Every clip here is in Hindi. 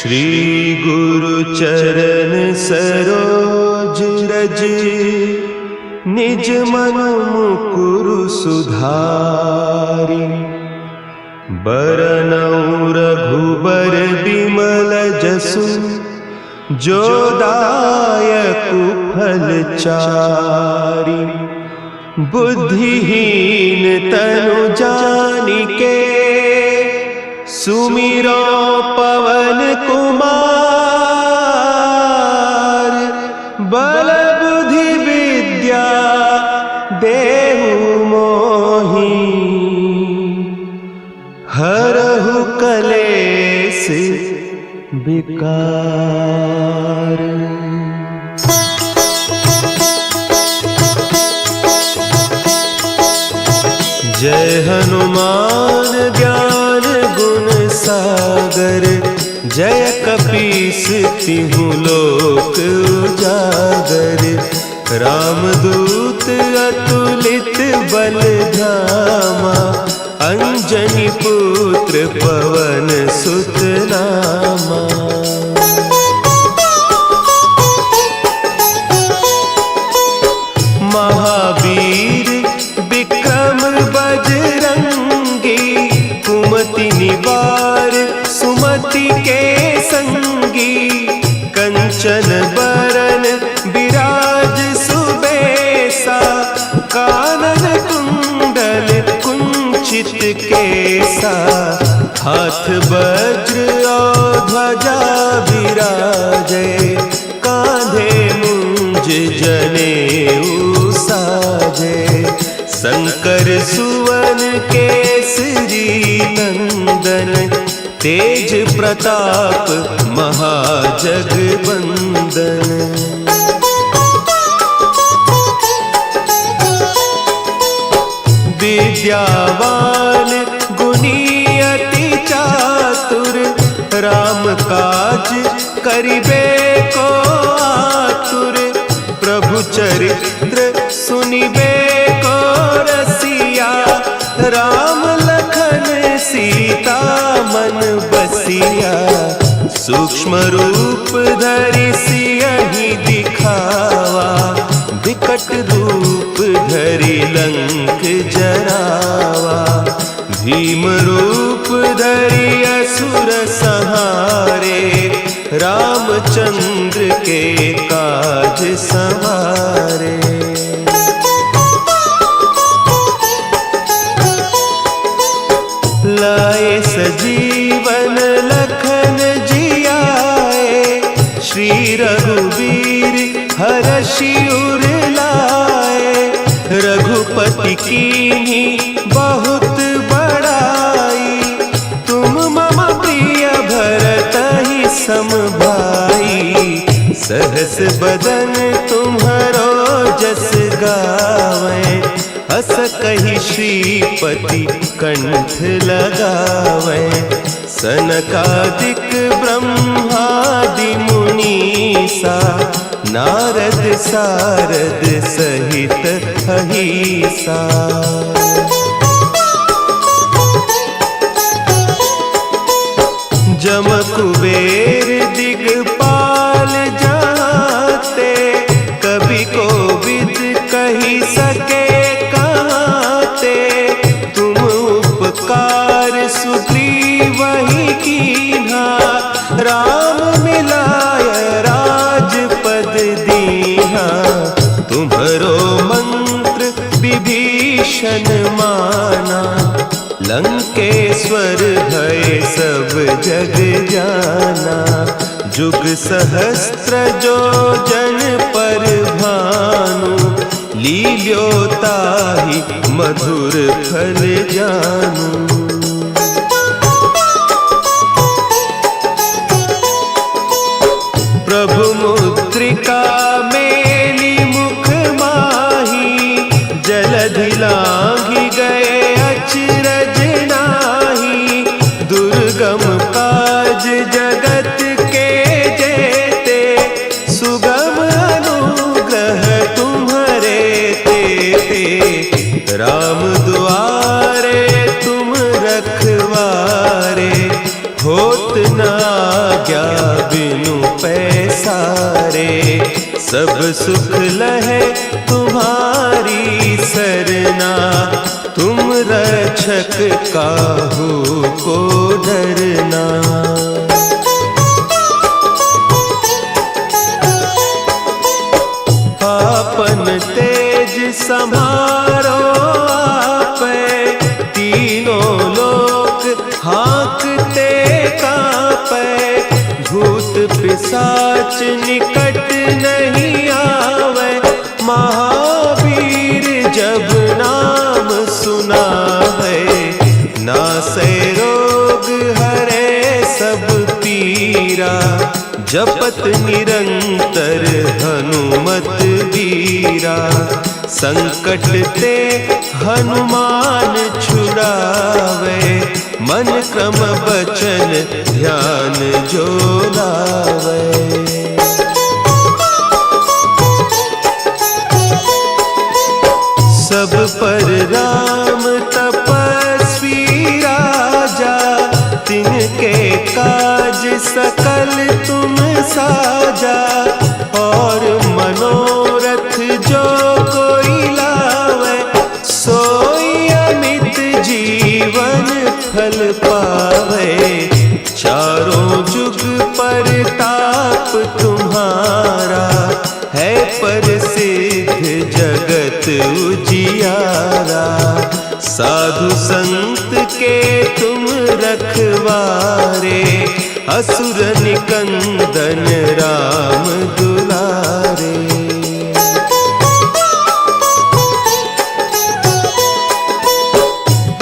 श्री गुरु चरण सरोज रज, निज मन मुकुरु सुधारि। बरनउँ रघुबर बिमल जसु, जो दायकु फल चारि। बुद्धिहीन तनु जानिके, सुमिरो पवन कुमार। बल बुद्धि विद्या देहु मोहि, हरहु कलेस विकार। जय हनुमान ज्ञान गुण सागर, जय कपीस तिहु लोक उजागर। रामदूत अतुलित बल धामा, अंजनी पुत्र पवन सुत नामा। महावीर विक्रम बजरंगी, कुमति निवार सुमति के संगी। कंचन बरन विराज सुबेसा, कानन कुंडल कुंचित केसा। हाथ वज्र और ध्वजा विराजे, कांधे मुंज जनेऊ साजे। शंकर सुवन केसरी नंदन, तेज प्रताप महाजगवंदन। विद्यावान गुणी अति चातुर, राम काज करिबे को आतुर। प्रभु चरित्र सुनिबे को रसिया, राम लखन सीता मन बसिया। सूक्ष्म रूप धरि सियहि दिखावा, विकट रूप धरि लंक जरावा। भीम रूप धरि असुर संहारे, रामचंद्र के काज सवारे। लाए सजीवन लखन जियाए, श्री रघुवीर हरषि उर लाए। रघुपति कीन्ही बहुत बड़ाई, तुम मम प्रिय भरतहि सम भाई। सहस बदन तुम्हरो जस गावें, हस कहि श्रीपति कंठ लगावें। सनकादिक ब्रह्मादि मुनीसा, नारद सारद सहित अहीसा। जम कुबेर दिगपाल जाते, कवि कोविद कहि सके कहते। तुम उपकार सुग्रीवहि कीन्हा, राम मिलाय राजपद दीन्हा। तुम्हरो मंत्र विभीषण माना, लंकेश्वर भय सब जग जाना। जुग सहस्त्र जो जन पर भानु, लील्योताहि मधुर फल जानू। प्रभु मुद्रिका मेली मुख माही, जलधि लांघि गए अचरज नाही। दुर्गम काज जगत के जेते, सुगम अनुग्रह तुम्हरे तेते। राम दुआरे तुम रखवारे, होत न आज्ञा बिनु पैसारे। सब सुख लहे तुम्हारी सरना, तुम रक्षक काहू को डरना। आपन तेज समारो आपे, तीनों लोक हाँकते कांपे। भूत पिशाच निकट नहीं आवे, महावीर जब नाम सुनावे। नासै रोग हरे सब पीरा, जपत निरंतर हनुमत बीरा। संकट ते हनुमान छुड़ावे, मन क्रम बचन ध्यान जो लावे। सब पर राम तपस्वी राजा, तिनके काज सकल तुम साजा। और मनोरथ जो कोई लावे, सोई अमित जीवन फल पावे। चारों जुग परताप तुम्हारा, है प्रसिद्ध जगत उजियारा। साधु संत के तुम रखवारे, असुर निकंदन राम दुलारे।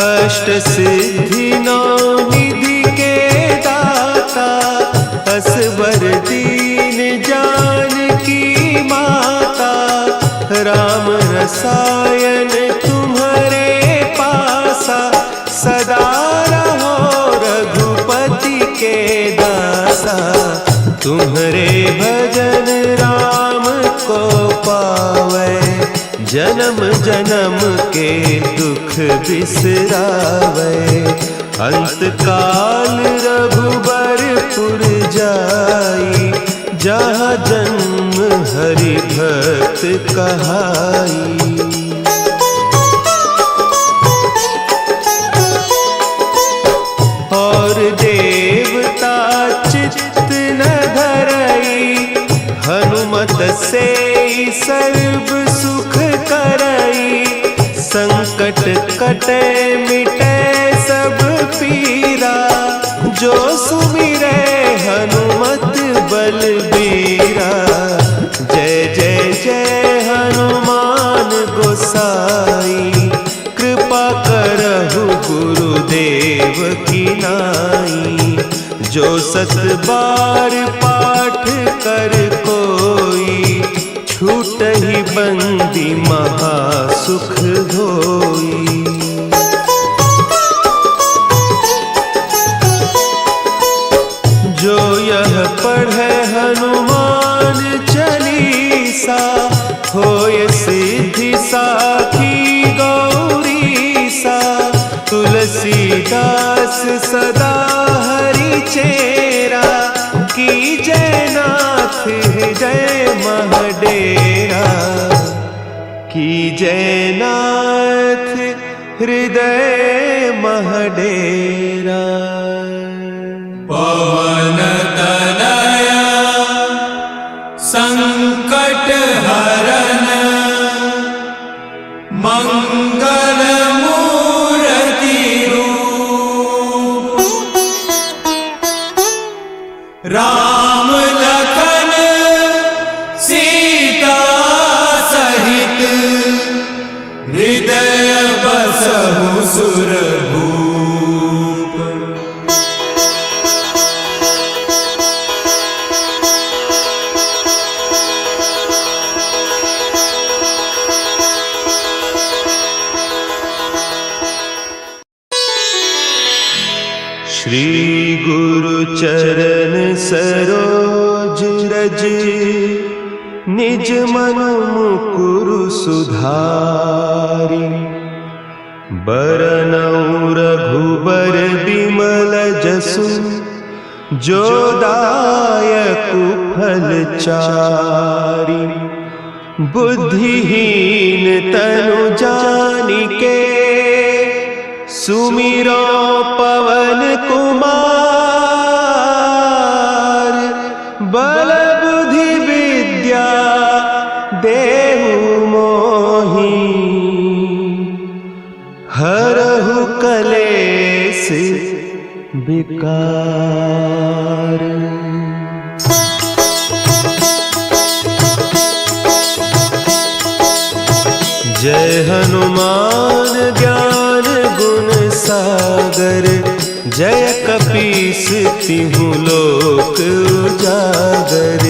अष्ट सिद्धि नौ निधि के दाता, असवर दीन जानकी माता। राम रसायन तुम्हारे पासा, सदा रहो रघुपति के दासा। तुम्हारे भजन राम को पावे, जन्म जन्म के दुख बिसरावे। अंत काल रघुबरपुर जाई, जहाँ जन्म हरि भक्त कहाई। और देवता चित्त न धरई, हनुमत से सर्व सुख करई। संकट कटे मिटे सब पीरा, जो सुमिरे हनुमत बलबीरा। जय जय जय हनुमान गोसाई, कृपा करहु गुरुदेव की नाई। जो सत बार पाठ कर कोई, छूटहि बंदी महासुख होई। जो यह पढ़े हनुमान चालीसा, होय सिद्धि साखी गौरीसा। तुलसीदास सदा हरि चेरा, की जय नाथ हृदय महडेरा। की जय नाथ हृदय महडेरा। पवन तनया संकट हरन, मंगल मूर्ति रूप। राम लखन सीता सहित, हृदय बसहु सुरभूप। श्री गुरु चरण सरोज रज, निज मन मुकुरु सुधारि। बरनउँ रघुबर बिमल जसु, जो दायक फलचारी। बुद्धिहीन तनु जानिके सुमिरो पवन कुमार। बल बुद्धि विद्या देहु मोहि हरहु कलेस विकार। जय हनुमान ज्ञान गुण सागर। जय कपीस तिहु लोक उजागर।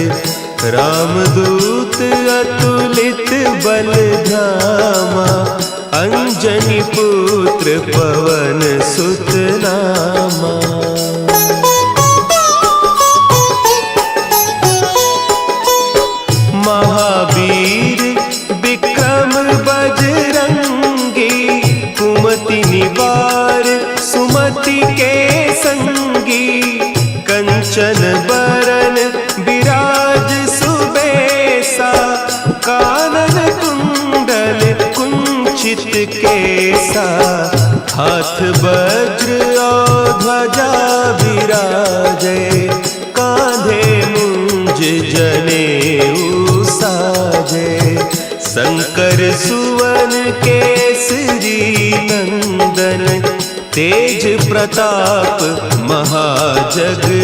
रामदूत अतुलित बल धामा। अंजनी पुत्र पवन सुत नामा। महावीर विक्रम बजरंगी। कुमति निवार सुमति के संगी। कंचन बरन विराज सुबेसा। कानन कुंडल कुंचित केसा। हाथ वज्र और ध्वजा विराजे। कांधे मुंज जनेऊ साजे। शंकर सुवन केसरी नंदन। तेज प्रताप महाजगवंदन।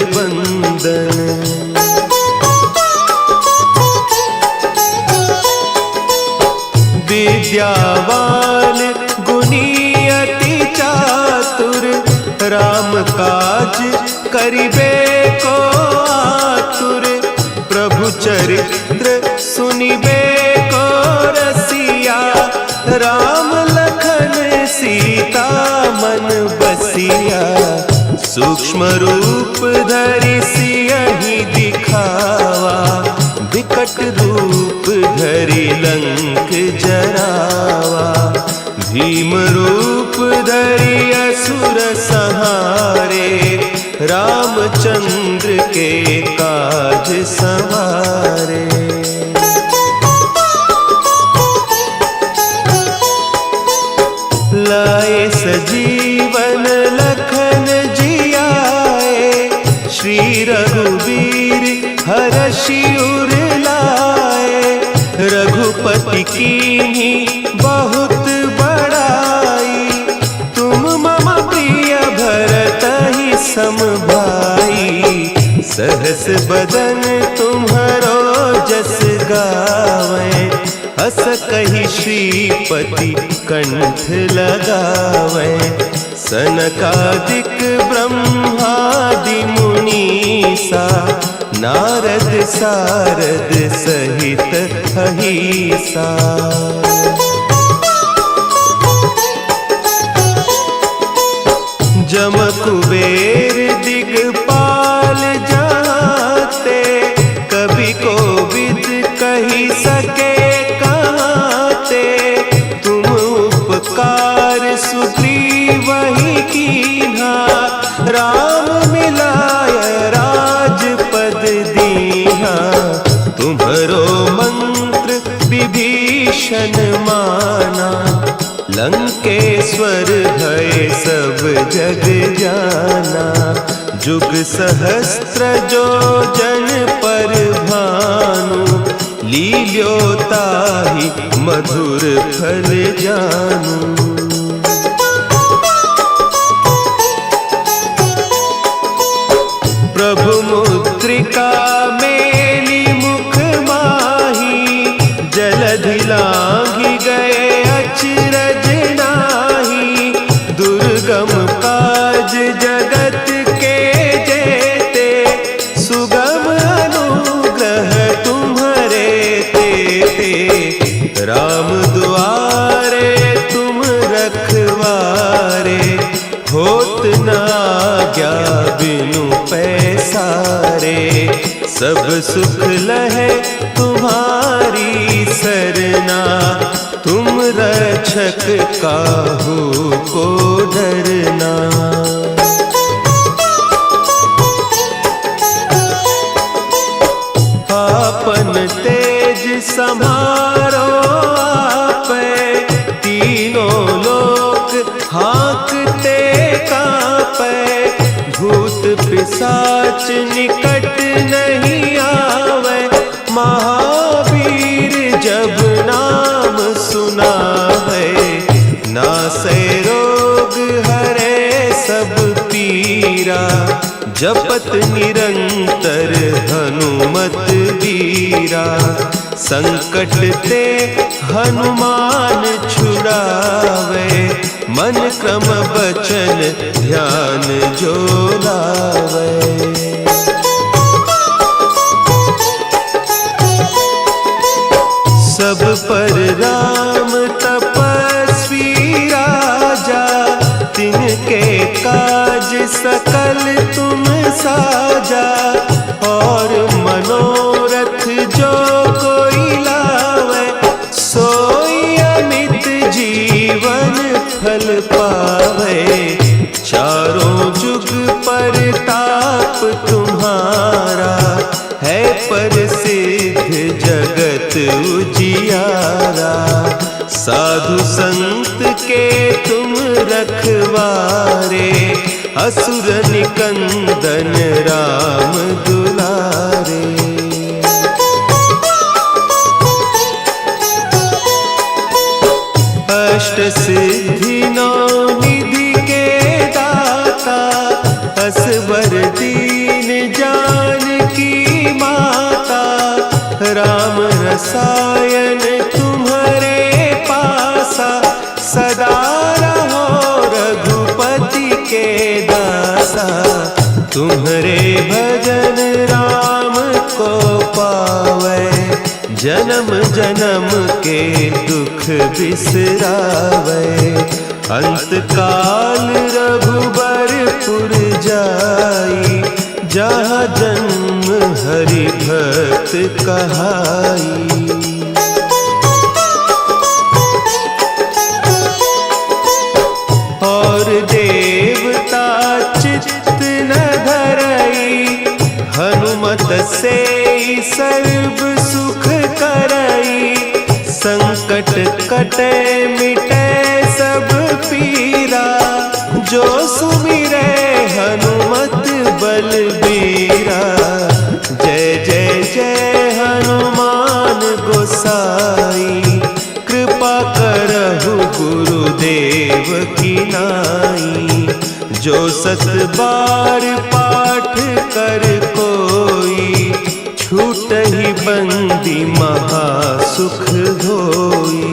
विद्यावान गुणी अति चातुर। राम काज करिबे को आतुर। प्रभु चरित्र सुनिबे को रसिया। राम लखन सीता मन बसिया। सूक्ष्म रूप धरि सियहि दिखावा। विकट रूप धरि लंक जरावा। भीम रूप धरि असुर संहारे। रामचंद्र के काज सवारे। लाए सजीवन लखन जियाए। श्री रघुवीर हरषि उर लाए। रघुपति कीन्ही बहुत बड़ाई। तुम मम प्रिय भरतहि सम भाई। सहस बदन तुम्हरो जस गावें। अस कहि श्रीपति कंठ लगावें। सनकादिक ब्रह्मादि मुनीसा। नारद सारद सहित अहीसा। जम कुबेर दिगपाल जाते। कवि कोविद कही सके कहते। तुम उपकार सुग्रीवहि कीन्हा। राम मिलाय राजपद दीन्हा। तुम्हरो मंत्र विभीषण माना। लंकेश्वर भय सब जग जाना। जुग सहस्त्र जो जन पर भानु। लील्योताहि मधुर फल जानू। प्रभु मुद्रिका मेली मुख माही। जलधि लांघि गए अचरज नाही। दुर्गम काज जगत के जेते। सुगम अनुग्रह तुम्हरे तेते। राम दुआरे तुम रखवारे। होत न आज्ञा बिनु पैसारे। सब सुख लहे तुम्हारी सरना। तुम रक्षक काहू को डरना। संभारो आपे, तीनों लोक हाँकते कांपे, भूत पिशाच निकट नहीं आवे, महावीर जब नाम सुनावे, नासे रोग हरे सब पीरा, जपत निरंतर हनुमत वीरा, संकट ते हनुमान छुड़ावे, मन क्रम बचन ध्यान जो लावे। सब पर राम तपस्वी राजा, तिनके काज सकल तुम साजा, और मनोरथ जो कोई लावे, सोई अमित जीवन फल पावे, चारों जुग परताप तुम्हारा, है प्रसिद्ध जगत उजियारा, साधु संत के तुम रखवारे, असुर निकंदन राम दुलारे। अष्ट सिद्धि नौ निधि के दाता, असवर दीन जानकी माता, राम रसायन तुम्हारे पासा, सदा रहो रघुपति के दासा, तुम्हारे भजन राम को पावे, जन्म जन्म के दुख बिसरावे, अंत काल रघुबरपुर जाई, जहाँ जन्म हरि भक्त कहाई। और देवता चित्त न धरई, हनुमत से सर्व सुख करई, संकट कटे मिटे सब पीरा, जो सुमिरे हनुमत बलबीरा, जय जय जय हनुमान गोसाई, कृपा करहु गुरुदेव की नाई, जो सत बार पाठ कर कोई, छूट ही बंदी महासुख होई।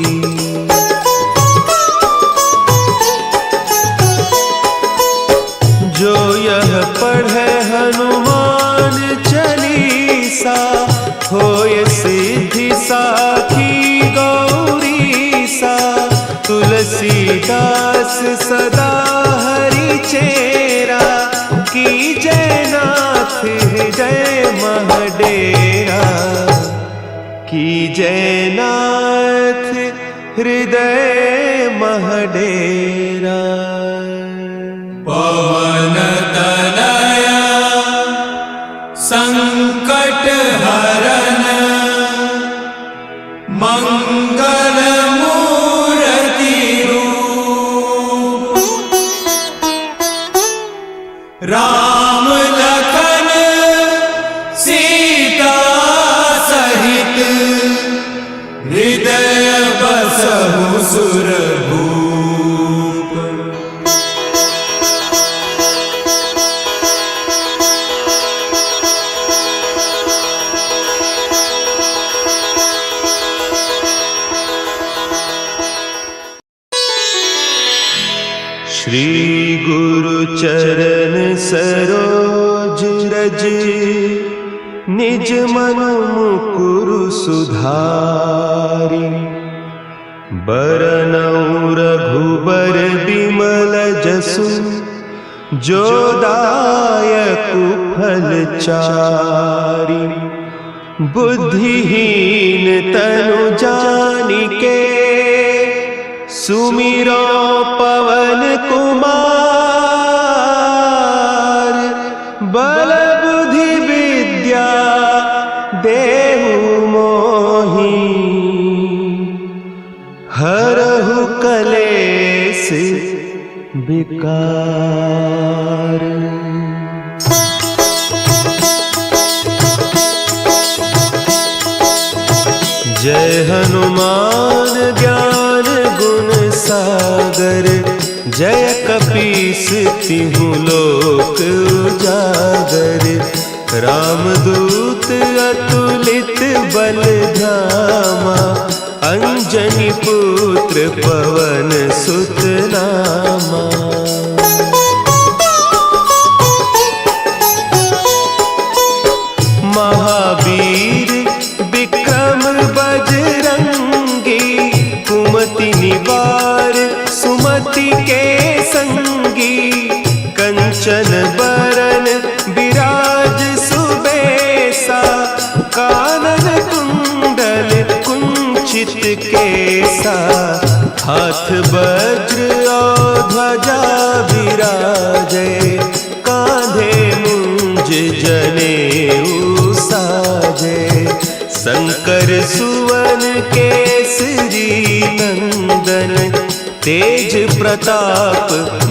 जो यह पढ़े हनुमान चालीसा, होय सिद्धि साखी गौरीसा, तुलसीदास सदा हरि चेरा, की जय नाथ हृदय महडेरा, की जय नाथ हृदय महडेरा। पवन तनया संकट हरन, मंगल मूर्ति रूप, राम लखन सीता सहित, हृदय बसहु सुरभूप। श्री गुरु चरण सरोज रज, निज मन मुकुरु सुधारि, बरनउँ रघुबर बिमल जसु, जो दायकु फल चारि, बुद्धिहीन तनु जानिके, सुमिरो पवन कुमार, बल बुद्धि विद्या देहु मोहि, विकार। जय हनुमान ज्ञान गुण सागर, जय कपीस तिहु लोक उजागर। रामदूत अतुलित बल धामा, अंजनी पुत्र पवन सुत नामा। महावीर विक्रम बजरंगी, कुमति निवार सुमति के संगी। कंचन बरन विराज सुबेसा, कानन कुंडल कुंचित केसा। हाथ वज्र और ध्वजा विराजे, कांधे मुंज जनेऊ साजे। शंकर सुवन केसरी नंदन, तेज प्रताप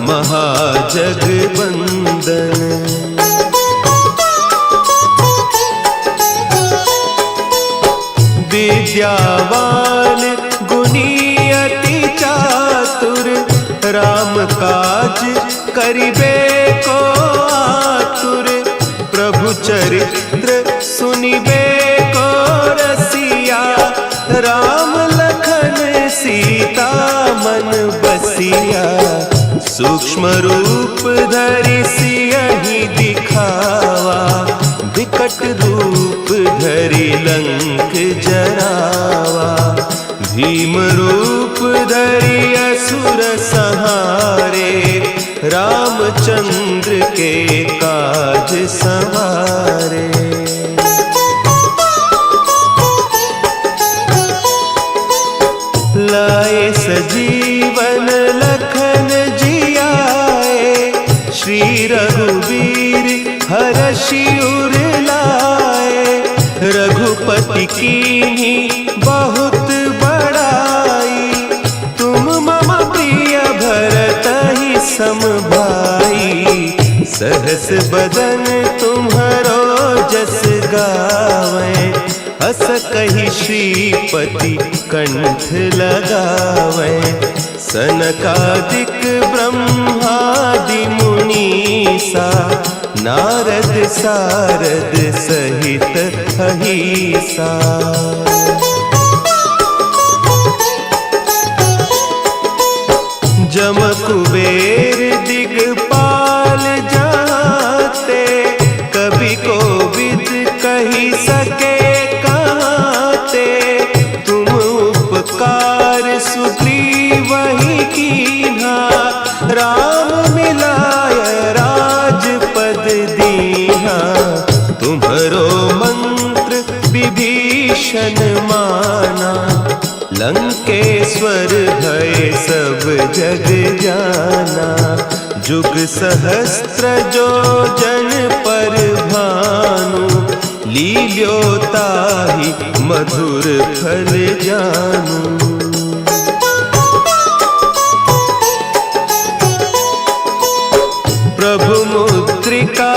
महाजगबंदन। विद्यावान गुणी अति चातुर, राम काज करिबे को आतुर। प्रभु चरित्र सुनिबे को रसिया, राम लखन सीता मन बसिया। सूक्ष्म रूप धरि सियहि दिखावा, विकट रूप धरि लंक जरावा। भीम रूप धरि असुर संहारे, रामचंद्र के काज संवारे। लाए सजीवन लखन जियाए, श्री रघुवीर हरषि उर लाए। रघुपति कीन्ही बहुत बड़ाई, तुम मम प्रिय भरतहि सम भाई। सहस बदन तुम्हरो जस गावें, हस कहि श्रीपति कंठ लगावें। सनकादिक ब्रह्मादि मुनीसा, नारद सारद सहित अहीसा। जम कुबेर दिगपाल जाते, कवि कोविद कहि सके कहते। तुम उपकार सुग्रीवहि कीन्हा, राम मिलाय राजपद दीन्हा। तुम्हरो मंत्र विभीषण माना, लंकेश्वर भय सब जग जाना। जुग सहस्त्र जो जन पर भानु, लील्यो ताहि मधुर फल जानू। प्रभु मुद्रिका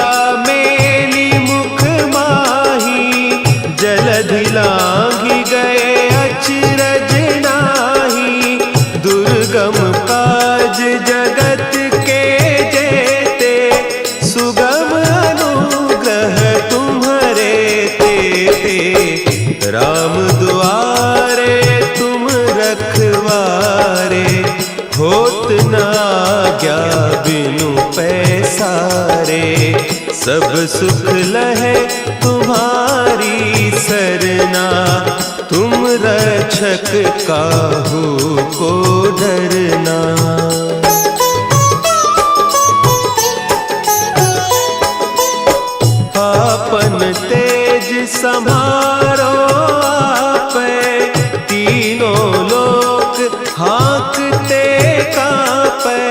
मेली मुख माही, जलधि लांघि गए अचरज नाही। दुर्गम काज जगत के जेते, सुगम अनुग्रह तुम्हरे तेते। राम दुआरे तुम रखवारे, होत न आज्ञा बिनु पैसारे। सब सुख लहे तुम्हारी सरना, तुम रक्षक काहू को डरना। आपन तेज समारो आपे, तीनों लोक हाँकते कांपे।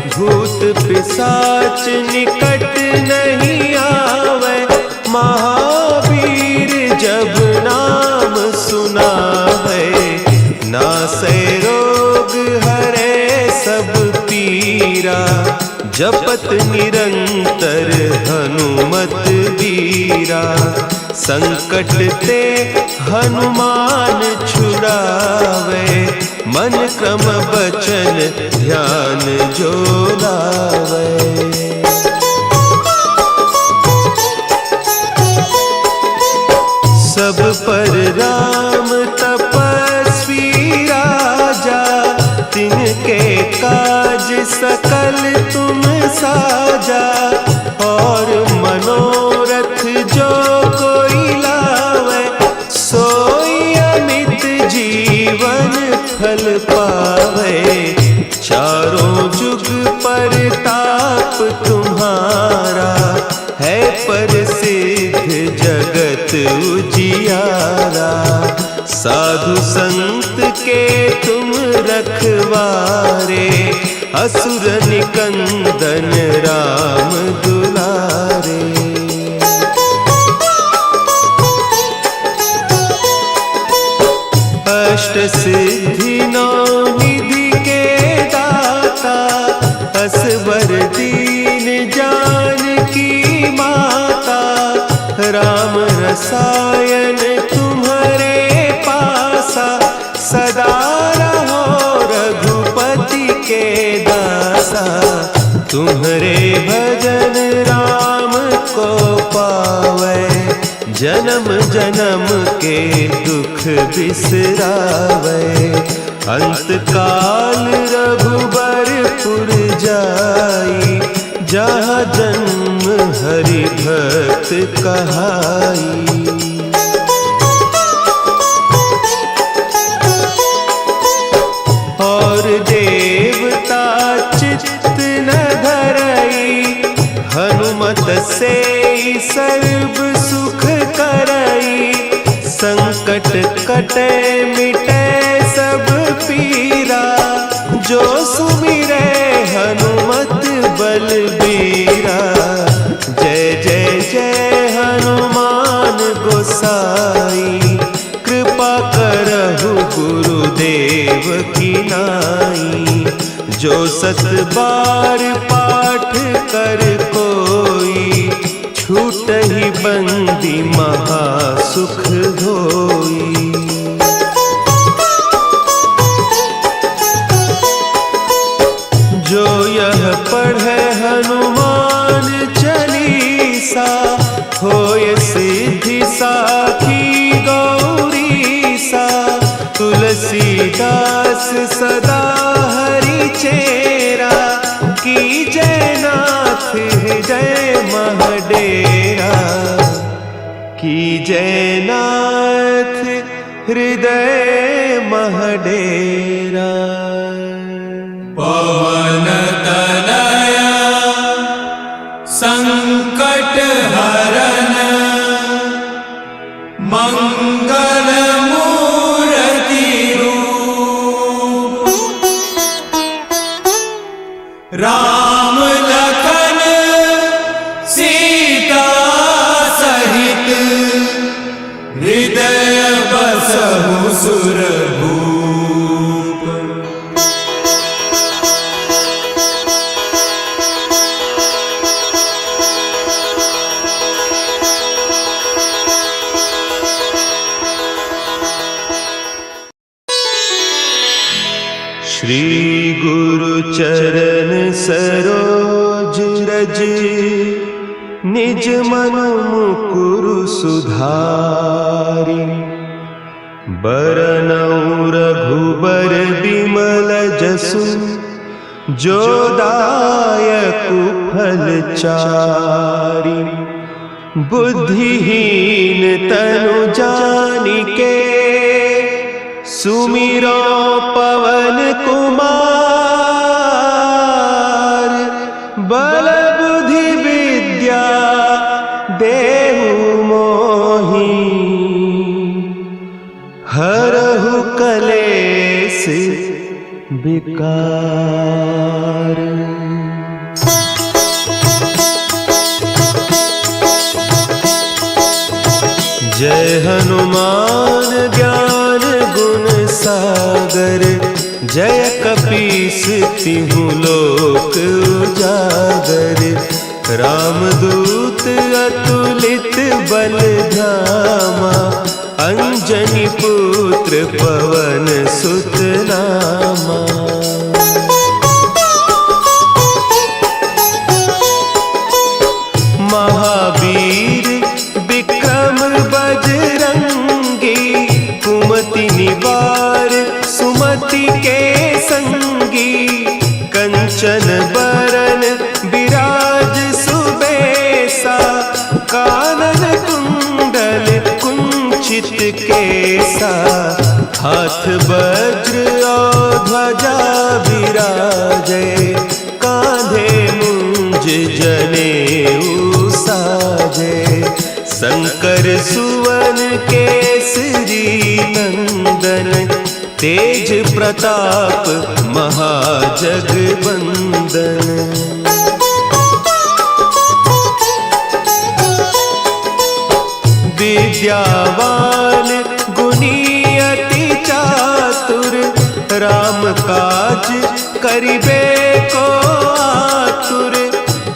भूत पिशाच निकट नहीं आवे, महावीर जब नाम सुनावे। नासै रोग हरे सब पीरा, जपत निरंतर हनुमत बीरा। संकट ते हनुमान छुड़ावे, मन क्रम बचन ध्यान जो लावे। सब पर राम तपस्वी राजा, तिनके काज सकल तुम साजा। और मनोरथ जो कोई लावे, सोई अमित जीवन फल पावे। चारों जुग परताप तुम्हारा, है प्रसिद्ध जगत उजियारा। साधु संत के तुम रखवारे, असुर निकंदन राम दुलारे। अष्ट सिद्धि नौ निधि के दाता, असवर दीन जानकी माता। राम रसायन तुम्हारे पासा, सदा रहो रघुपति के दासा। तुम्हारे भजन राम को पावे, जन्म जन्म के दुख बिसरावे। अंत काल रघुबरपुर जाई, जहाँ जन्म हरि भक्त कहाई। और देवता चित्त न धरई, हनुमत से सर्व सुख करई। संकट कटे मिटे सब पीरा, जो सुमिरे हनुमत बलबीरा। जय जय जय हनुमान गोसाई, कृपा करहु गुरुदेव की नाई। जो सत बार पाठ कर कोई, छूटहि बंदी महासुख होई। जो यह पढ़े हनुमान चालीसा, होय सिद्धि साखी गौरीसा। तुलसीदास सदा हरि चेरा, की जय नाथ हृदय महडेरा। की जय नाथ हृदय महडेरा। पवन तनया संकट हरन, मंगल मूर्ति रूप। राम लखन सीता सहित, हृदय बसहु सुरभूप। श्री गुरु चरण सरोज रज, निज मन मुकुरु सुधारि। बरनउँ रघुबर बिमल जसु, जो दायकु फल चारि। बुद्धिहीन तनु जानिके, सुमिरो पवन कुमार। बल बुद्धि विद्या देहु मोहि, हरहु कलेस विकार। जय हनुमान ज्ञान गुण सागर, जय कपीस तिहु लोक उजागर, रामदूत अतुलित बल धामा, अंजनी पुत्र पवन सुत नामा। महावीर विक्रम बजरंगी, कुमति निवार सुमति के संगी, कंचन बरन विराज सुबेसा, कानन कुंडल कुंचित केसा, हाथ वज्र और ध्वजा विराजे, कांधे मुंज जनेऊ साजे, शंकर सुवन केसरी नंदन, तेज प्रताप महाजगवंदन। विद्यावान गुणी अति चातुर, राम काज करिबे को आतुर,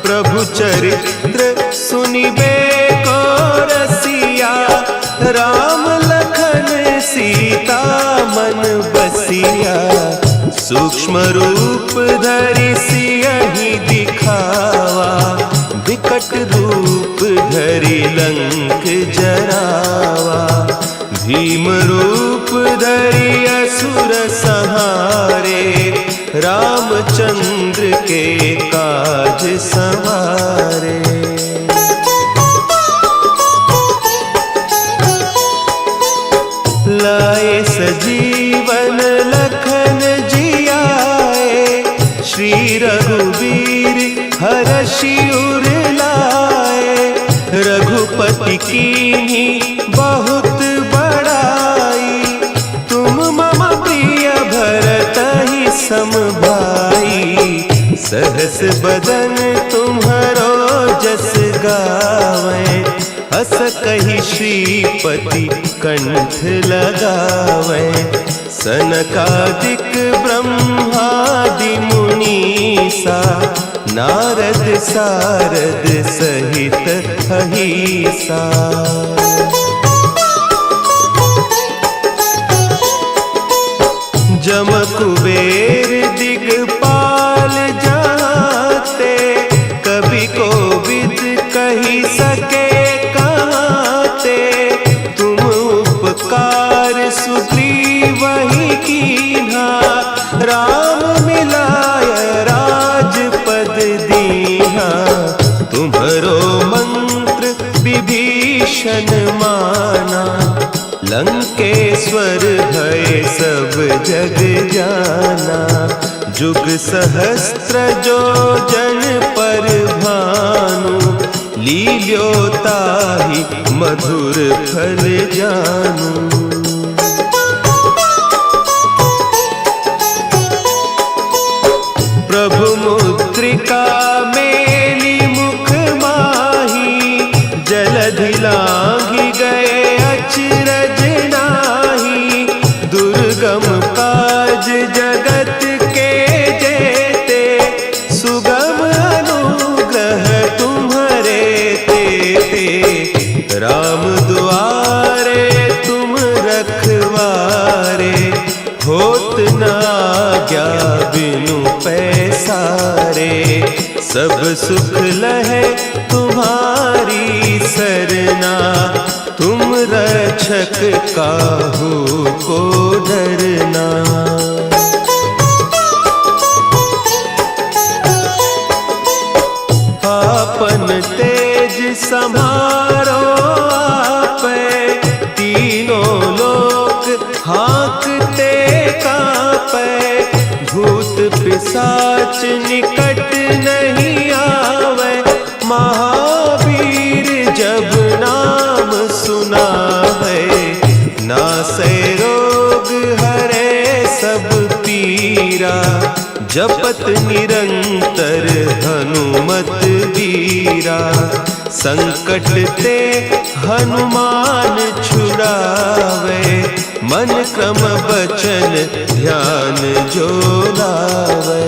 प्रभु चरित्र सुनिबे को रसिया, राम लखन सीता मन बसिया, सूक्ष्म रूप धरि सियहि दिखावा, विकट रूप धरि लंक जरावा, भीम रूप धरि असुर संहारे, रामचंद्र के काज संवारे। लाए सजीवन लखन जियाए, श्री रघुवीर हरषि उर लाए, रघुपति कीन्ही बहुत बड़ाई, तुम मम प्रिय भरतहि सम भाई, सहस बदन तुम्हरो जस गावें, हस कहि श्रीपति कंठ लगावें, सनकादिक ब्रह्मादि मुनीसा, नारद सारद सहित अहीसा। जम कुबेर दिगपाल जाते, कवि कोविद कही सके कहते, तुम उपकार सुग्रीवहि कीन्हा, राम मिलाय राजपद दीन्हा, तुम्हरो मंत्र विभीषण माना, लंकेश्वर भय सब जग जाना, जुग सहस्त्र जो जन पर भानु, लील्योताहि मधुर फल जानू। प्रभु मुद्रिका मेली मुख माही, जलधि लांघि गए अचरज नाही, दुर्गम काज जगत के जेते, सुगम अनुग्रह तुम्हरे तेते, राम दुआरे तुम रखवारे, होत न आज्ञा बिनु पैसारे, सब सुख लहे तुम्हारी सरना, तुम रक्षक काहू को डरना। आपन तेज समारो आपे, तीनों लोक हाँकते कांपे, भूत पिशाच निकट नहीं आवे, महावीर जब नाम सुना है, नासै रोग हरे सब पीरा, जपत निरंतर हनुमत वीरा, संकट ते हनुमान छुड़ावे, मन क्रम बचन ध्यान जो लावे।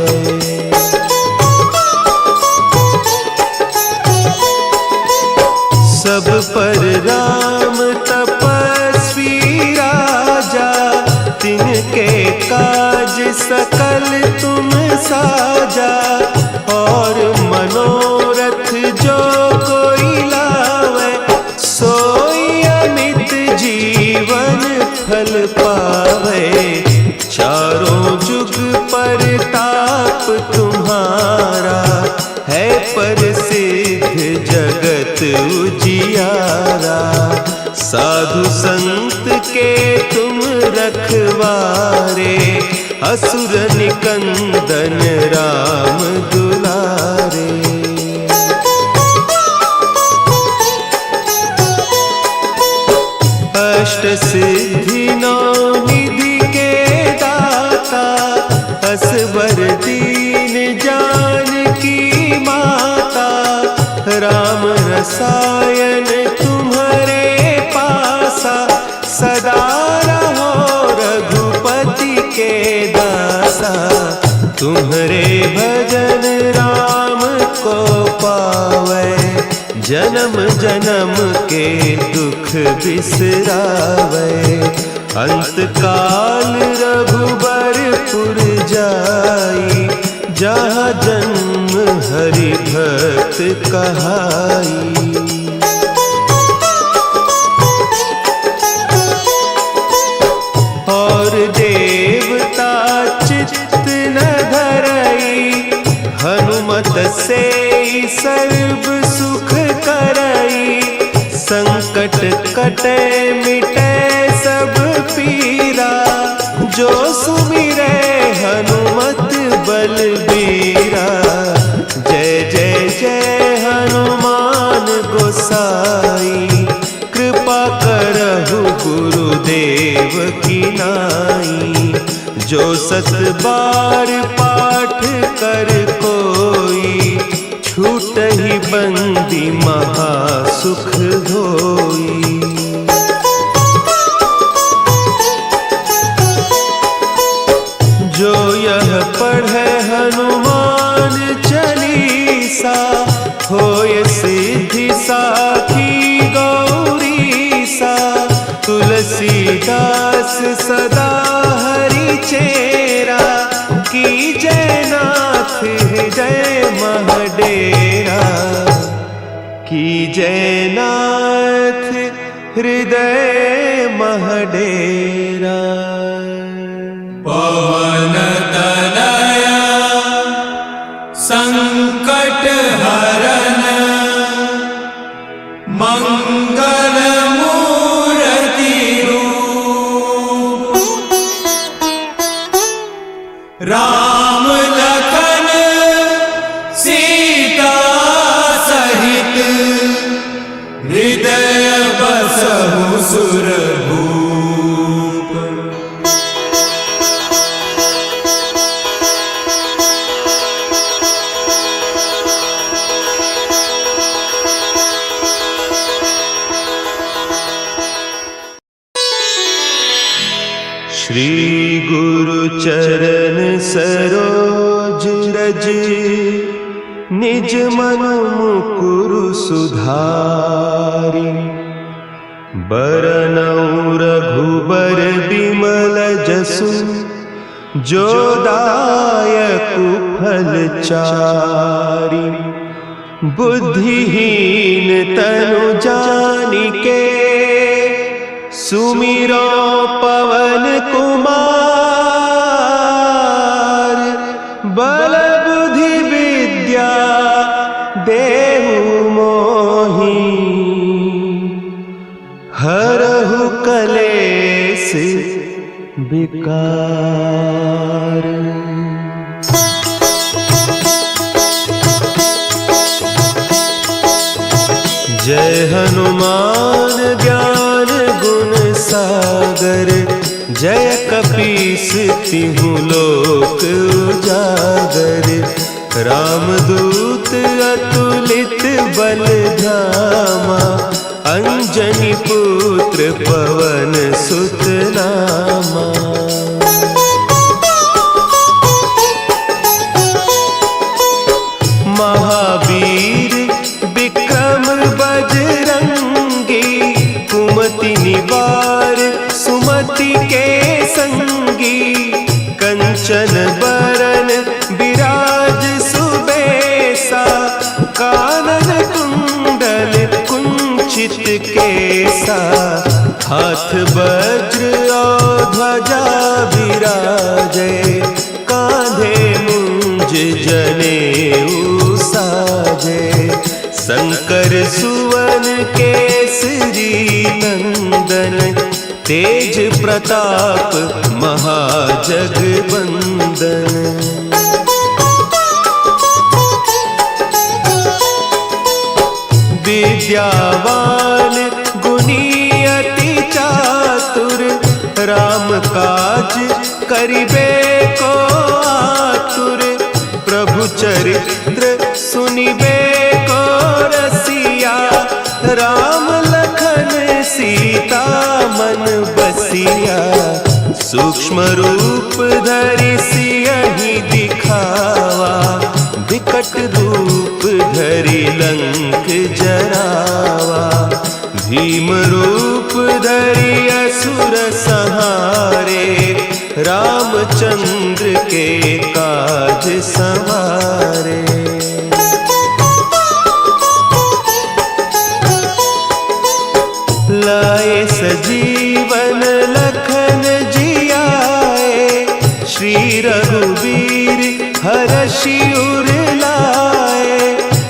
सब पर राम तपस्वी राजा, तिनके काज सकल तुम साजा। और मनोरथ जो कोई लावे, सोई अमित जीवन फल पावे। चारों जुग परताप तुम्हारा, है प्रसिद्ध जगत उजियारा। साधु संत के तुम रखवारे, असुर निकंदन राम दुलारे। अष्ट सिद्धि नौ निधि के दाता, असवर दीन जानकी माता। राम रसायन तुम्हारे पासा, सदा रहो रघुपति के दासा। तुम्हारे भजन राम को पावे, जन्म जन्म के दुख बिसरावे। अंत काल रघुबरपुर जाई, जहाँ जन्म हरि भक्त कहाई। और देवता चित्त न धरई, हनुमत से सर्व सुख करई। संकट कटे मिटे सब पीरा, जो सुमिरे हनुमत बलबीरा। जय जय जय हनुमान गोसाई, कृपा करहु गुरुदेव की नाई। जो सत बार पाठ कर कोई, छूटहि बंदी महासुख होई। जो यह पढ़े हनुमान चालीसा, होय सिद्धि साखी गौरीसा। तुलसीदास सदा हरि चेरा, कीजय नाथ हृदय महडेरा। कीजय नाथ हृदय महडेरा। पवन तनया संकट हरन, मंगल मूर्ति रूप। राम लखन सीता सहित, हृदय बसहु सुरभूप। श्री गुरु चरण सरोज रज, निज मन मुकुरु सुधारि। बरनउँ रघुबर बिमल जसु, जो दायकु फल चारि। बुद्धिहीन तनु जानिके, सुमिरो पवन कुमार। बल बुद्धि विद्या देहु मोहि, हरहु कलेस विकार। जय हनुमान ज्ञान गुण सागर, जय कपीस तिहु लोक उजागर। रामदूत अतुलित बल धामा, अंजनी पुत्र पवन सुत नामा। केसा, हाथ वज्र और ध्वजा विराजे, कांधे मुंज जनेऊ साजे। शंकर सुवन केसरी नंदन, तेज प्रताप महाजगबंदन। विद्यावान गुणी अति चातुर, राम काज करिबे को आतुर। प्रभु चरित्र सुनिबे को रसिया, राम लखन सीता मन बसिया। सूक्ष्म रूप धरि सियहि दिखावा, विकट रूप धरि लंक जरावा। भीम रूप धरि असुर संहारे, रामचंद्र के काज संवारे। लाए सजीवन लखन जियाए, श्री रघुवीर हरषि उर लाए।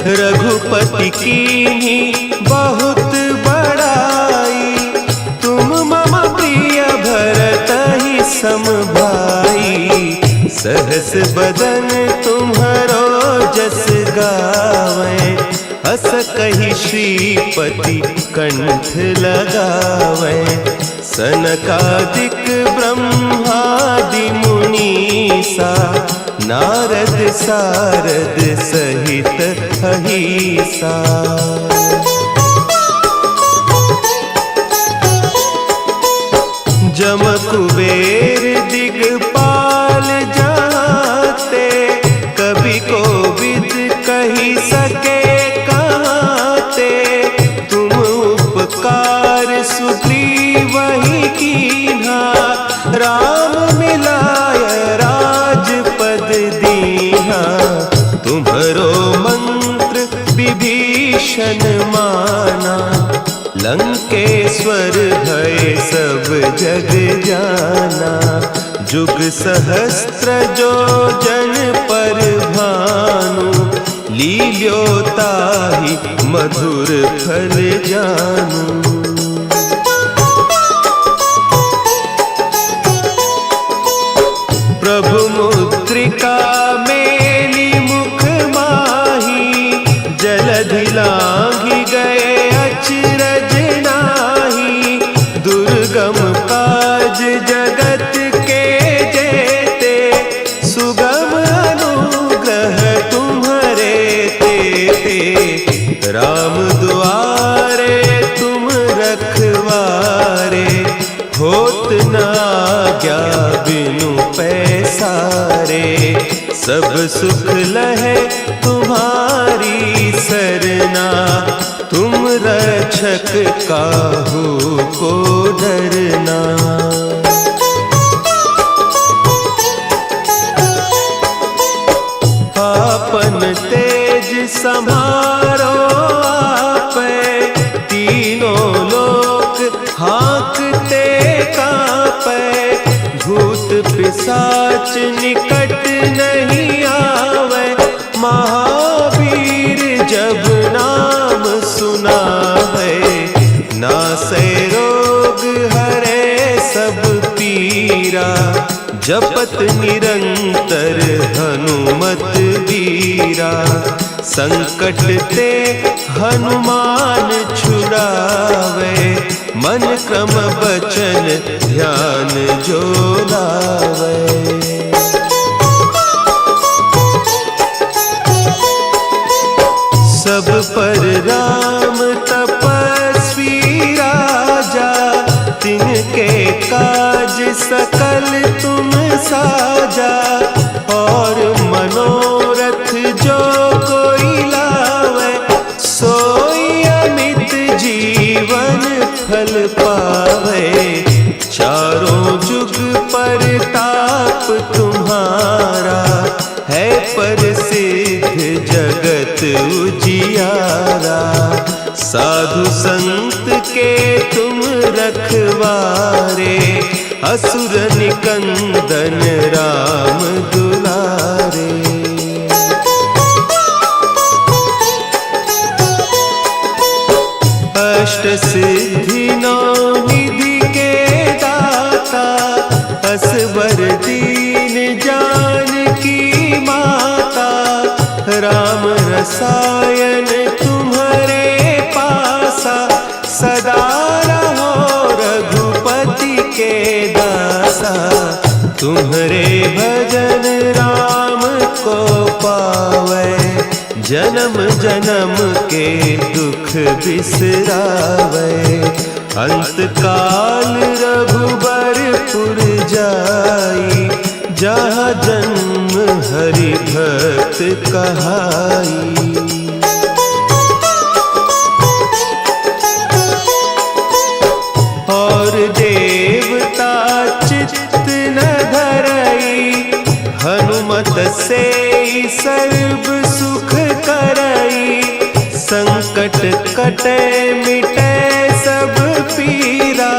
रघुपति कीन्ही बहुत बड़ाई, तुम मम प्रिय भरतहि सम भाई। सहस बदन तुम्हरो जस गावें, हस कहि श्रीपति कंठ लगावें। सनकादिक ब्रह्मादि मुनीसा, नारद सारद सहित अहिसा। जम कुबेर दिगपाल जाते, कवि कोविद कहि सके कहते। तुम उपकार सुग्रीवहि कीन्हा, राम मिलाय राजपद दीन्हा। तुम्हरो मंत्र विभीषण माना, लंकेश्वर भय सब जग जाना। जुग सहस्त्र जो जन पर भानु, लील्योताहि मधुर फल जानू। प्रभु मुद्रिका मेली मुख माही, जलधि लांघि गए अचरज नाही। दुर्गम काज जगत के जेते, सुगम अनुग्रह तुम्हरे तेते। राम दुआरे तुम रखवारे, होत न आज्ञा बिनु पैसारे। सब सुख लहे तुम्हारी सरना, तुम रक्षक काहू को डरना। आपन तेज समारो आपै, तीनों लोक हाँकते कांपै। भूत पिशाच निकट नहीं आवे, महावीर जब नाम सुनावे। नासै रोग हरे सब पीरा, जपत निरंतर हनुमत बीरा। संकट ते हनुमान छुड़ावे, मन क्रम बचन ध्यान जो लावे। सब पर राम तपस्वी राजा, तिनके काज सकल तुम साजा। और मनोरथ जो कोई लावे, सोई अमित जीवन फल पावे। चारों जुग परताप तुम्हारा, है प्रसिद्ध जगत उजियारा। साधु संत उजवारे, असुर निकंदन राम दुलारे। अष्ट सिद्धि नौ निधि के दाता, असवर दीन जानकी माता। राम रसायन तुम्हारे पासा, सदा रहो रघुपति के दासा। तुम्हारे भजन राम को पावे, जन्म जन्म के दुख बिसरावे। अंत काल रघुबरपुर जाई, जहाँ जन्म हरि भक्त कहाई। और देवता चित्त न धरई, हनुमत से सर्व सुख करई। संकट कटे मिटे सब पीरा,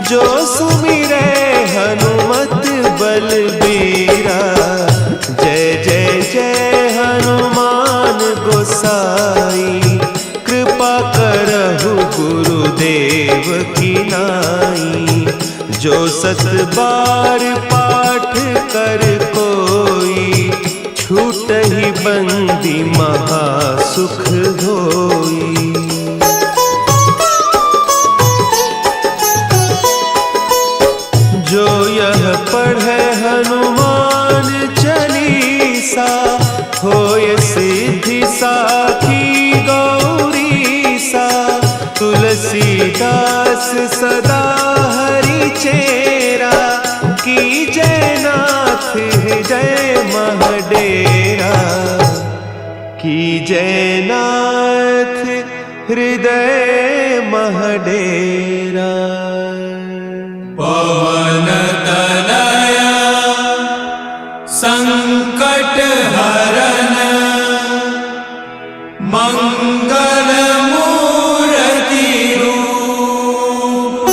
जो सुमिरे हनुमत बलबीरा। जय जय जय हनुमान गोसाई, कृपा करहु गुरुदेव की नाई। जो सत बार पाठ कर कोई, छूटहि बंदी महा सुख होई। जो यह पढ़े हनुमान चालीसा, होय सिद्धि साखी गौरीसा। तुलसीदास सदा हरि चेरा, कीजय नाथ हृदय महडेरा। कीजय नाथ हृदय महडेरा। पवन तनया संकट हरन, मंगल मूर्ति रूप।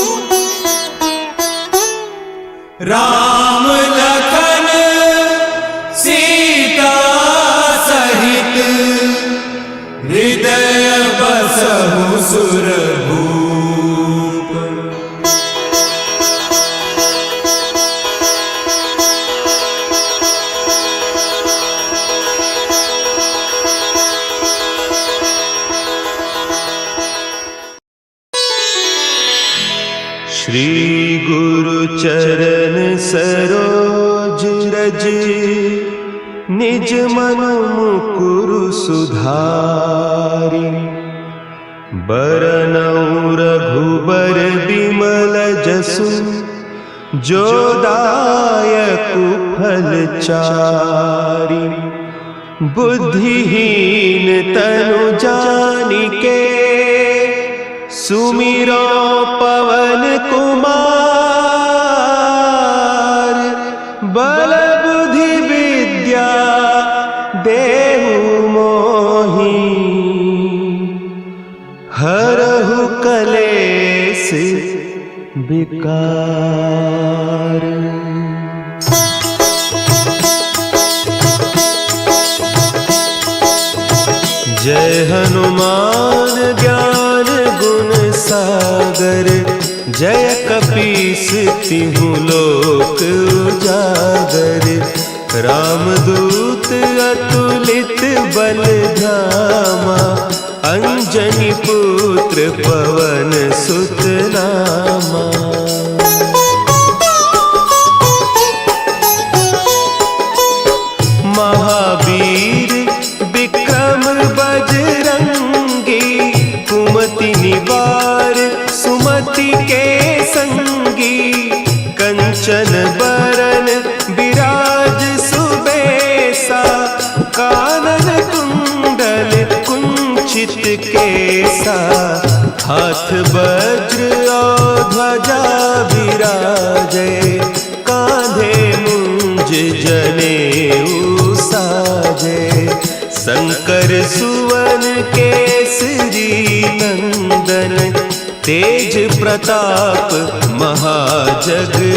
राम लखन सीता सहित, हृदय बसहु सुरभूप। श्री गुरु चरण सरोज रज, निज मन मुकुरु सुधारि। बरनउँ रघुबर बिमल जसु, जो दायकु फल चारि। बुद्धिहीन तनु जानिके, सुमिरो पवन कुमार। बल बुद्धि विद्या देहु मोहि, हरहु कलेस विकार। जय हनुमान ज्ञान गुण सागर, जय कपीस तिहु लोक उजागर। रामदूत अतुलित बल धामा, अंजनी पुत्र पवन सुत नामा। महावीर विक्रम बजरंगी, कुमति निवार सुमति के संगी। कंचन बरन विराज सुबेसा, कानन कुंडल कुंचित केसा। हाथ वज्र और ध्वजा विराजे, कांधे मुंज जनेऊ साजे। शंकर सुवन केसरी नंदन, तेज प्रताप महाजगबंदन।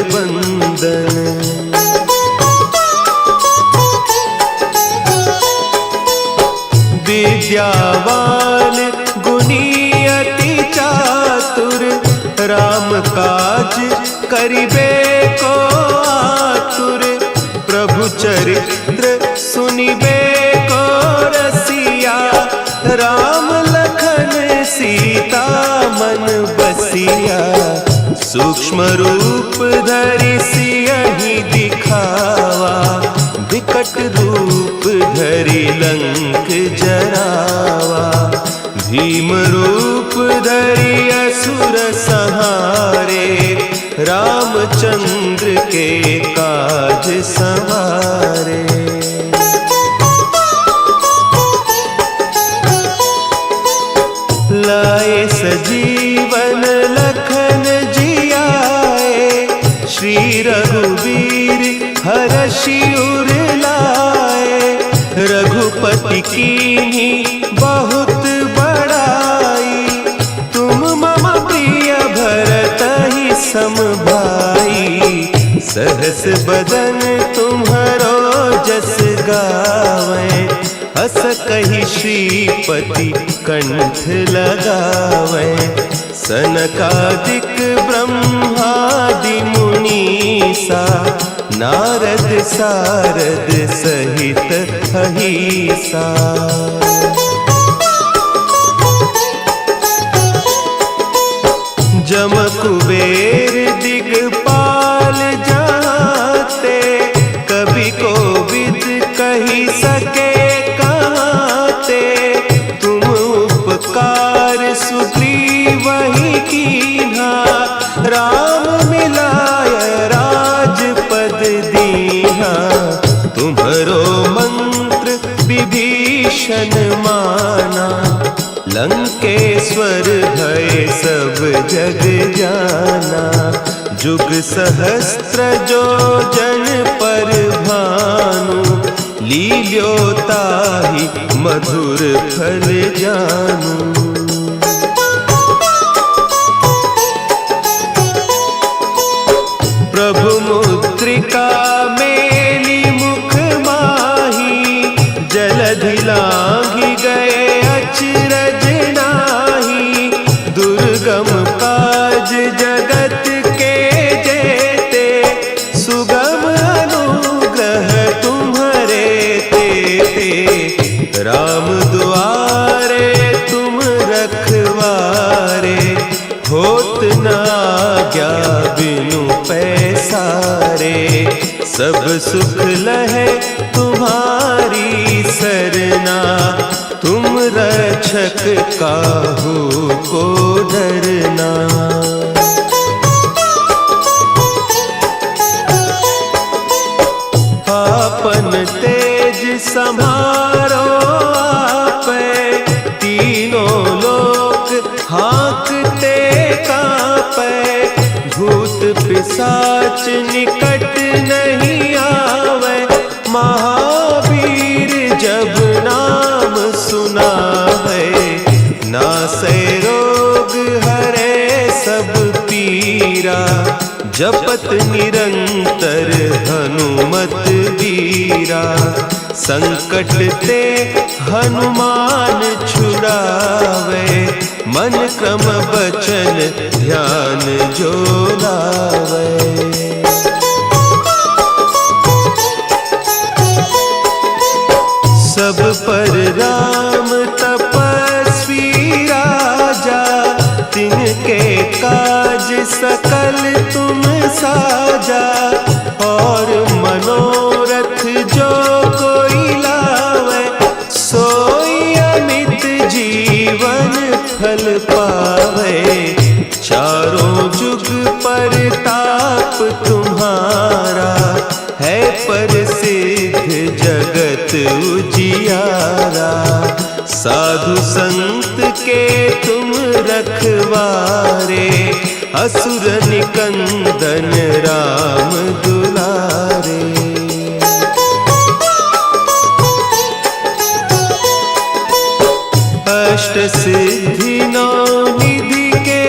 विद्यावान गुणी अति चातुर, राम काज करिबे को आतुर। प्रभु चरित्र सुनिबे को रसिया, राम लखन सीता मन बसिया। सूक्ष्म रूप धरि सियहि दिखावा, विकट रूप धरि लंक जरावा। भीम रूप धरि असुर संहारे, रामचंद्र के काज संवारे। लाए सजीवन लखन जियाए, श्री रघुवीर हरषि उर लाए। रघुपति कीन्ही बहुत बड़ाई, तुम मम प्रिय भरतहि सम भाई। सहस बदन तुम्हरो जस गावें, हस कहि श्रीपति कंठ लगावें। सनकादिक ब्रह्मादि मुनीसा, नारद सारद सहित अहीसा। जम कुबेर दिगपाल जाते, कवि कोविद कही सके कहते। तुम उपकार सुग्रीवहि कीन्हा, राम मिलाय राजपद दीन्हा। तुम्हरो मंत्र विभीषण माना, लंकेश्वर भय सब जग जाना। जुग सहस्त्र जो जन पर भानु, लील्यो ताहि मधुर फल जानू। प्रभु मुद्रिका मेली मुख माही, जलधि लांघि गए अचरज नाही। दुर्गम काज जगत के जेते, सुगम अनुग्रह तुम्हरे तेते। राम दुआरे तुम रखवारे, होत न आज्ञा बिनु पैसारे। सब सुख लहे तुम्हारी सरना, तुम रक्षक काहू को डरना। आपन तेज समारो आपे, तीनों लोक हाँकते कांपे। भूत पिशाच निकट नहीं आवे, महावीर जब नाम सुनावे। नासै रोग हरे सब पीरा, जपत निरंतर हनुमत बीरा। संकट ते हनुमान छुड़ावे, मन क्रम बचन ध्यान जो लावे। सब पर राम तपस्वी राजा, तिनके काज सकल तुम साजा। और मनोरथ जो कोई लावे, सोई अमित जीवन फल पावे। चारों जुग परताप तुम्हारा, है प्रसिद्ध जगत उजियारा। साधु संत के तुम रखवारे, असुर निकंदन राम दुलारे। अष्ट सिद्धि नौ निधि के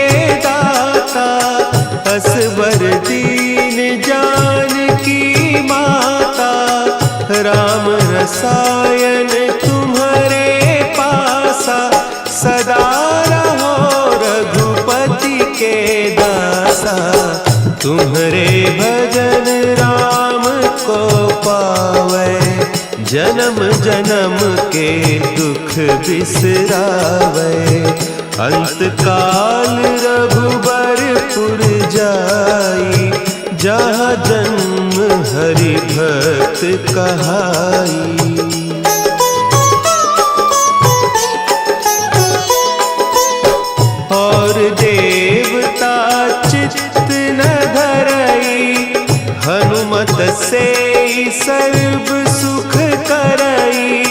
रसायन तुम्हारे पासा, सदा रहो रघुपति के दासा। तुम्हारे भजन राम को पावे, जन्म जन्म के दुख बिसरावे। अंत काल रघुबरपुर जाई, जहाँ जन्म हरि भक्त कहाई। और देवता चित्त न धरई, हनुमत से सर्व सुख करई।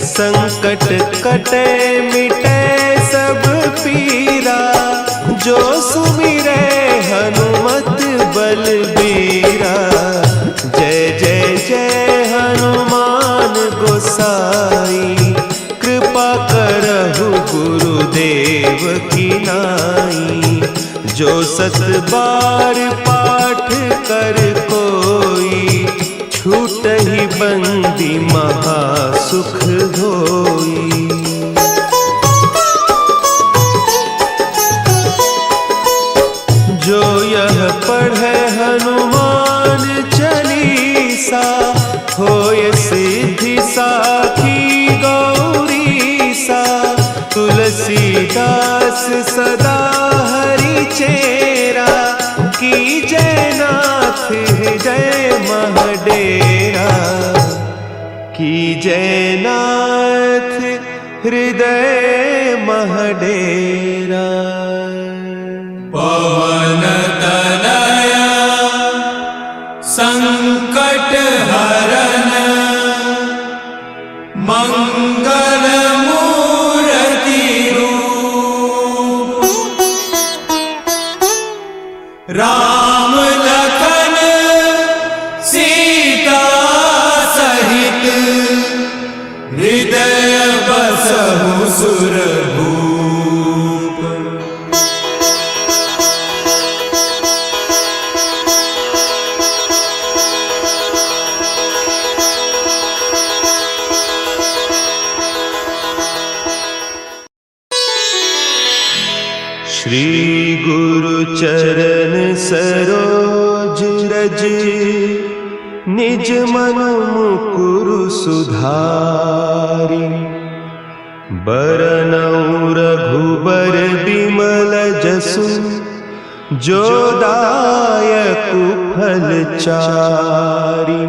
संकट कटे मिटे सब पीरा, जो सुमिरे हनुमत बलबीरा। जय जय जय हनुमान गोसाई, कृपा करहु गुरुदेव की नाई। जो 7 बार पाठ कर कोई, छूटहि बंदी महासुख होई। जो यह पढ़े हनुमान चालीसा, होय सिद्धि साखी गौरीसा। तुलसीदास सदा हरि चेरा, की जयनाथ हृदय महडेरा। की जयनाथ हृदय महडेरा। पवन तनया संकट हरन, मंगल मूर्ति रूप। राम लखन सीता सहित, हृदय बसहु सुरभूप। श्री गुरु चरण सरोज रज, निज मन मुकुरु सुधारि। बरनउँ रघुबर बिमल जसु, जो दायकु फल चारि।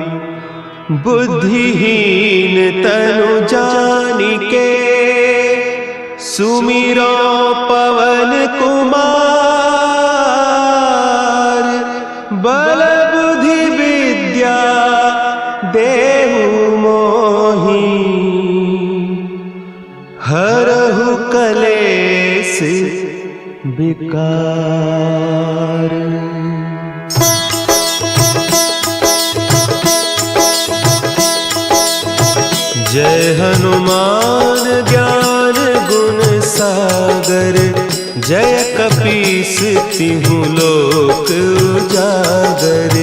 बुद्धिहीन तनु जानिके, सुमिरो पवन कुमार। बल बुद्धि विद्या देहु मोहि, हरहु कलेस विकार। जय हनुमान ज्ञान गुण सागर, जय कपीस तिहु लोक उजागर।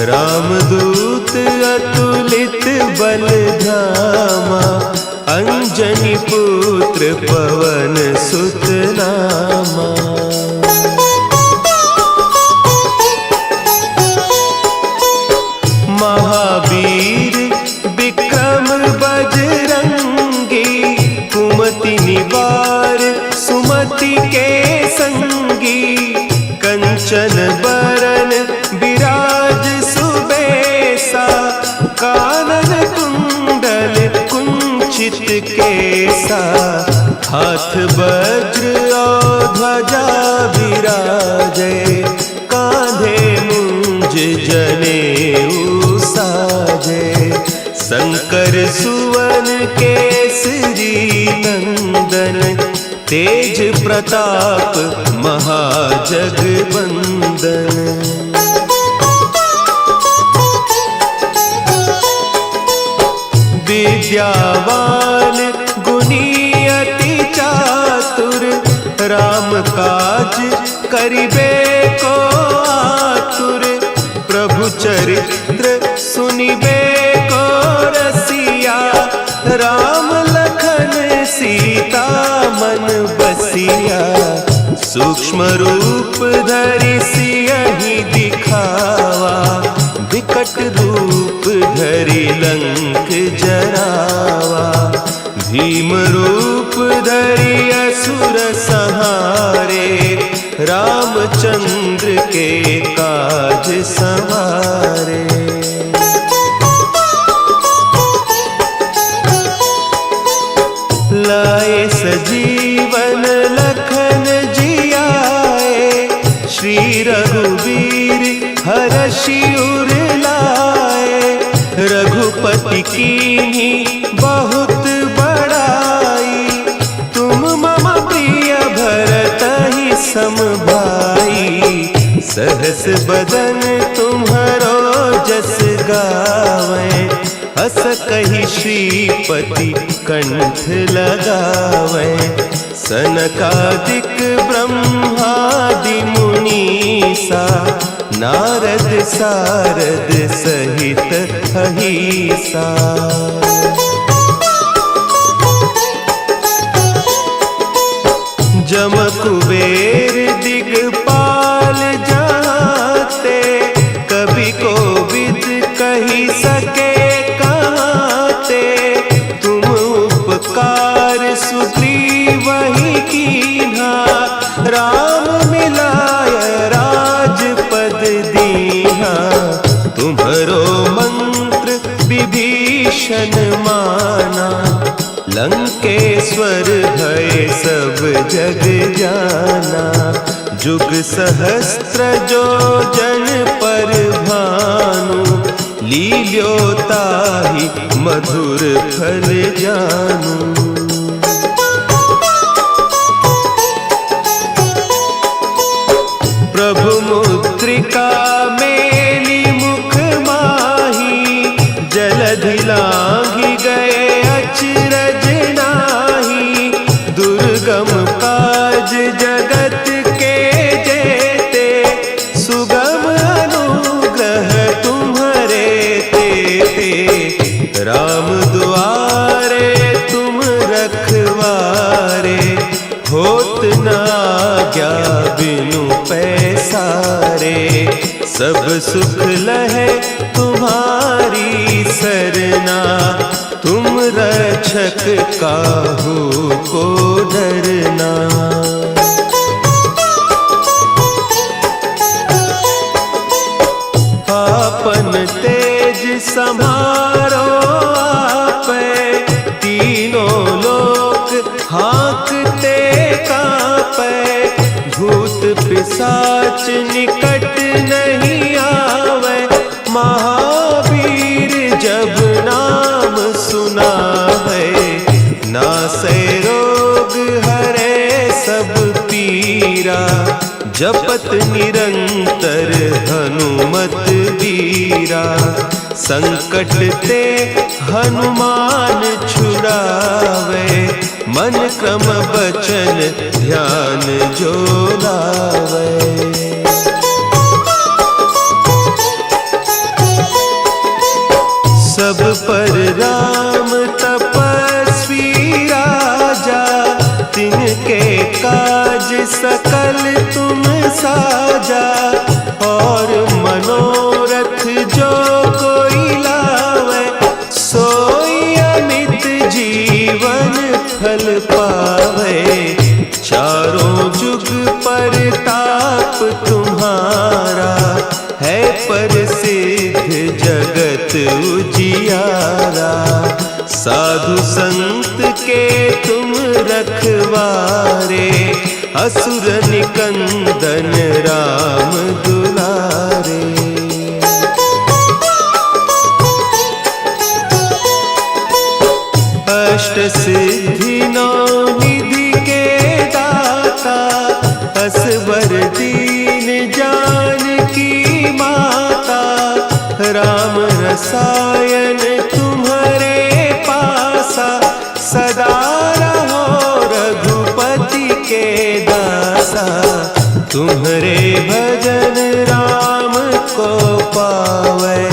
रामदूत अतुलित बल धामा, अंजनी पुत्र पवन सुत नामा। महावीर विक्रम बजरंगी, कुमति निवार सुमति के संगी। कंचन बरन विराज सुबेसा, कानन कुंडल कुंचित केसा। हाथ वज्र और ध्वजा विराजे, कांधे मुंज जनेऊ साजे। शंकर सुवन केसरी नंदन, तेज प्रताप महाजगवंदन। विद्यावान गुणी अति चातुर, राम काज करिबे को आतुर। प्रभु चरित्र सुनिबे को रसिया, सूक्ष्म रूप धरि सियहि दिखावा, विकट रूप धरि लंक जरावा। भीम रूप धरि असुर संहारे, रामचंद्र के काज संवारे। लाए सजीवन लखन जियाए, श्री रघुवीर हरषि उर लाए। रघुपति कीन्ही बहुत बड़ाई, तुम मम प्रिय भरतहि सम भाई। सहस बदन तुम्हरो जस गावें, हस कहि श्रीपति कंठ लगावें। सनकादिक ब्रह्मादि मुनीसा, नारद सारद सहित अहीसा। जम कुबेर दिगपाल जाते, कवि कोविद कहि सके कहते। तुम उपकार सुग्रीवहि कीन्हा, राम मिलाय राजपद दीन्हा। तुम्हरो मंत्र विभीषण माना, लंकेश्वर भय सब जग जाना। जुग सहस्त्र जो जन पर भानु, लील्योताहि मधुर फल जानू। प्रभु मुद्रिका मेली मुख माही, जलधि लांघि गए अचरज नाही। दुर्गम काज जगत के जेते, सुगम अनुग्रह तुम्हरे तेते। राम दुआरे तुम रखवारे, होत न आज्ञा बिनु पैसारे। सब सुख लहे तुम्हारी सरना, तुम रक्षक काहू को डरना। आपन तेज समारो आपै, तीनों लोक हाँकते कांपै। भूत पिशाच निकट नहीं आवे, महावीर जब नाम सुना है। नासै रोग हरे सब पीरा, जपत निरंतर हनुमत बीरा। संकट ते हनुमान छुड़ावे, मन क्रम बचन ध्यान जो लावे। सब पर राम तपस्वी राजा, तिनके काज सकल तुम साजा। और मनोरथ जो कोई लावे, सोई अमित जीवन फल पावे। चारों जुग परताप तुम्हारा, है प्रसिद्ध जगत उजियारा। साधु संत के तुम रखवारे, असुर निकंदन राम दुलारे। अष्ट सिद्धि नौ निधि के दाता, असवर दीन जानकी माता। राम रसायन तुम्हारे पासा, सदा रहो रघुपति के दासा। तुम्हारे भजन राम को पावे,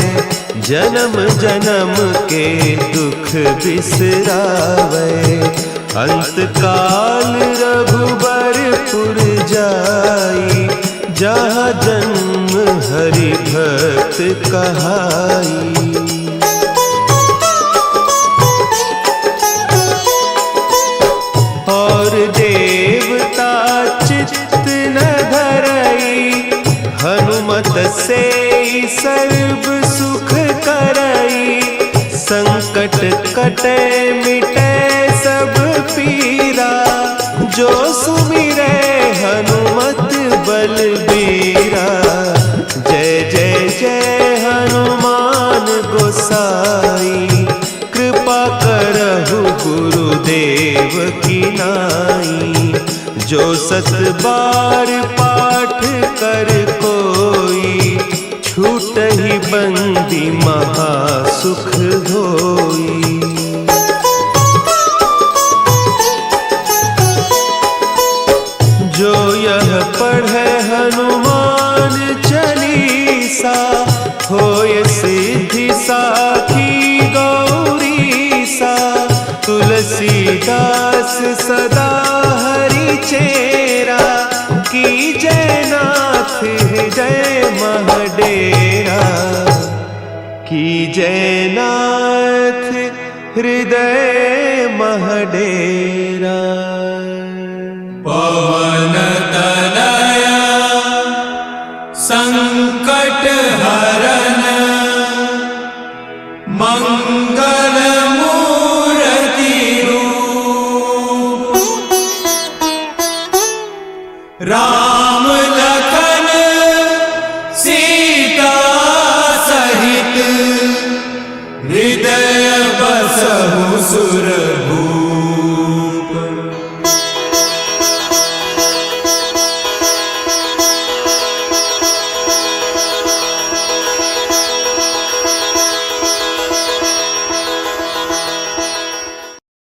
जन्म जन्म के दुख बिसरावे। अंत काल रघुबर पुर जाई, जहाँ जन्म हरि भक्त कहाई। और देवता चित्त न धरई, हनुमत से सर्व सुख करई। संकट कटे मिटे सब पीरा, जो सुमिरे हनुमत बलबीरा। जय जय जय हनुमान गोसाई, कृपा करहु गुरुदेव की नाई। जो 7 बार पाठ कर कोई, छूटहि बंदी महासुख होई। जो यह पढ़े हनुमान चालीसा, होय सिद्धि साखी गौरीसा। तुलसीदास सदा हरि चेरा, की जयनाथ हृदय महडेरा। की जयनाथ हृदय महडेरा। पवन तनया संकट हरन, मंगल मूर्ति रूप। राम